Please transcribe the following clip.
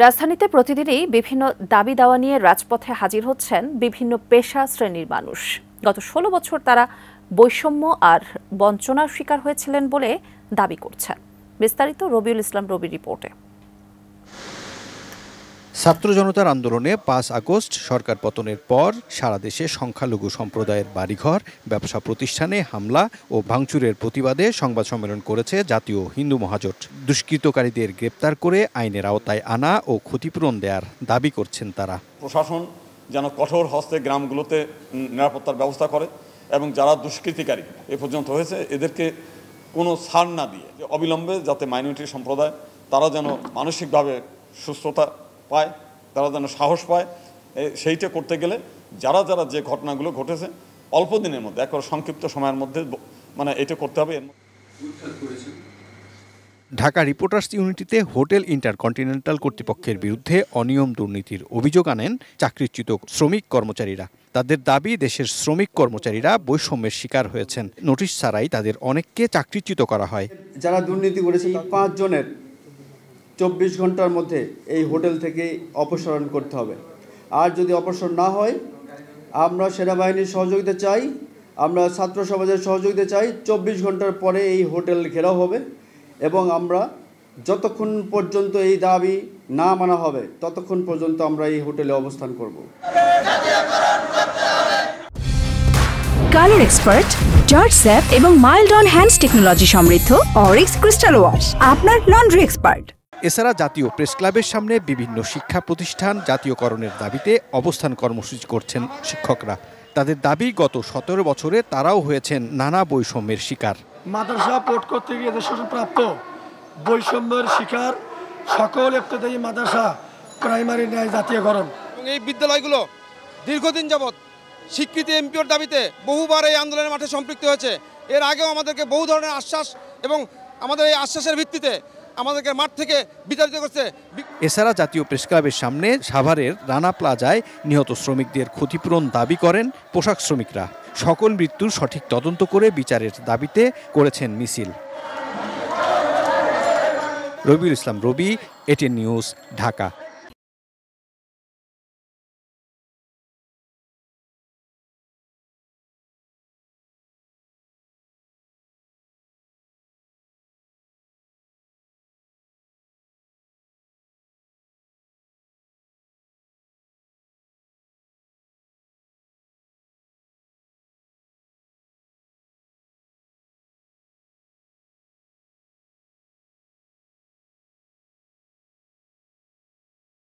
রাজধানীতে প্রতিদিনই বিভিন্ন দাবি দাওয়া নিয়ে রাজপথে হাজির হচ্ছেন বিভিন্ন পেশা শ্রেণীর মানুষ। গত ১৬ বছর তারা বৈষম্য আর বঞ্চনার শিকার হয়েছিলেন বলে দাবি করছেন। বিস্তারিত রবিউল ইসলাম রবির রিপোর্টে। ছাত্র জনতার আন্দোলনে ৫ আগস্ট সরকার পতনের পর সারা দেশে সংখ্যালঘু সম্প্রদায়ের বাড়িঘর, ব্যবসা প্রতিষ্ঠানে হামলা ও ভাঙচুরের প্রতিবাদে সংবাদ সম্মেলন করেছে জাতীয় হিন্দু মহাজোট। দুষ্কৃতকারীদের গ্রেপ্তার করে আইনের আওতায় আনা ও ক্ষতিপূরণ দেওয়ার দাবি করছেন তারা। প্রশাসন যেন কঠোর হস্তে গ্রামগুলোতে নিরাপত্তার ব্যবস্থা করে এবং যারা দুষ্কৃতিকারী এ পর্যন্ত হয়েছে এদেরকে কোনো ছাড় না দিয়ে অবিলম্বে যাতে মাইনরিটি সম্প্রদায় তারা যেন মানসিকভাবে সুস্থতা পায়, তারা যেন সাহস পায়, সেইটা করতে গেলে যারা যারা যে ঘটনাগুলো ঘটেছে অল্প দিনের মধ্যে একবার সংক্ষিপ্ত সময়ের মধ্যে এটা করতে হবে। ঢাকা রিপোর্টার্স ইউনিটিতে হোটেল ইন্টারকন্টিনেন্টাল কর্তৃপক্ষের বিরুদ্ধে অনিয়ম দুর্নীতির অভিযোগ আনেন চাকরিচ্যুত শ্রমিক কর্মচারীরা। তাদের দাবি, দেশের শ্রমিক কর্মচারীরা বৈষম্যের শিকার হয়েছেন। নোটিশ ছাড়াই তাদের অনেককে চাকরিচ্যুত করা হয়। যারা দুর্নীতি করেছে ৫ জনের ২৪ ঘন্টার মধ্যে এই হোটেল থেকে অপসারণ করতে হবে। আর যদি অপসারণ না হয়, আমরা সেনাবাহিনীর সহযোগিতা চাই, আমরা ছাত্র সমাজের সহযোগিতা চাই। ২৪ ঘন্টার পরে এই হোটেল ঘেরাও হবে এবং আমরা যতক্ষণ পর্যন্ত এই দাবি না মানা হবে ততক্ষণ পর্যন্ত আমরা এই হোটেলে অবস্থান করব। কালার এক্সপার্ট, জর্জ স্যাপ এবং মাইল্ড অন হ্যান্ডস টেকনোলজি সমৃদ্ধ অরিক্স ক্রিস্টাল ওয়াশ আপনার লন্ড্রি এক্সপার্ট। এছাড়া জাতীয় প্রেস ক্লাবের সামনে বিভিন্ন শিক্ষা প্রতিষ্ঠান জাতীয়করণের দাবিতে অবস্থান কর্মসূচি করছেন শিক্ষকরা। তাদের দাবি, গত ১৭ বছরে তারাও হয়েছেন নানা বৈষম্যের শিকার। মাদ্রাসা বোর্ড কর্তৃক প্রাপ্ত বৈষম্যের শিকার সকল ইবতেদায়ী মাদ্রাসা প্রাইমারি ন্যায় জাতীয়করণ। এই বিদ্যালয়গুলো দীর্ঘদিন যাবৎ স্বীকৃতি এমপিওর দাবিতে বহুবার এই আন্দোলনের মাঠে সম্পৃক্ত হয়েছে। এর আগেও আমাদেরকে বহু ধরনের আশ্বাস এবং আমাদের এই আশ্বাসের ভিত্তিতে আমাদেরকে মাঠ থেকে বিতাড়িত করছে। এছাড়া জাতীয় প্রেস ক্লাবের সামনে সাভারের রানা প্লাজায় নিহত শ্রমিকদের ক্ষতিপূরণ দাবি করেন পোশাক শ্রমিকরা। সকল মৃত্যুর সঠিক তদন্ত করে বিচারের দাবিতে করেছেন মিছিল। রবিউল ইসলাম রবি, এটিএন নিউজ, ঢাকা।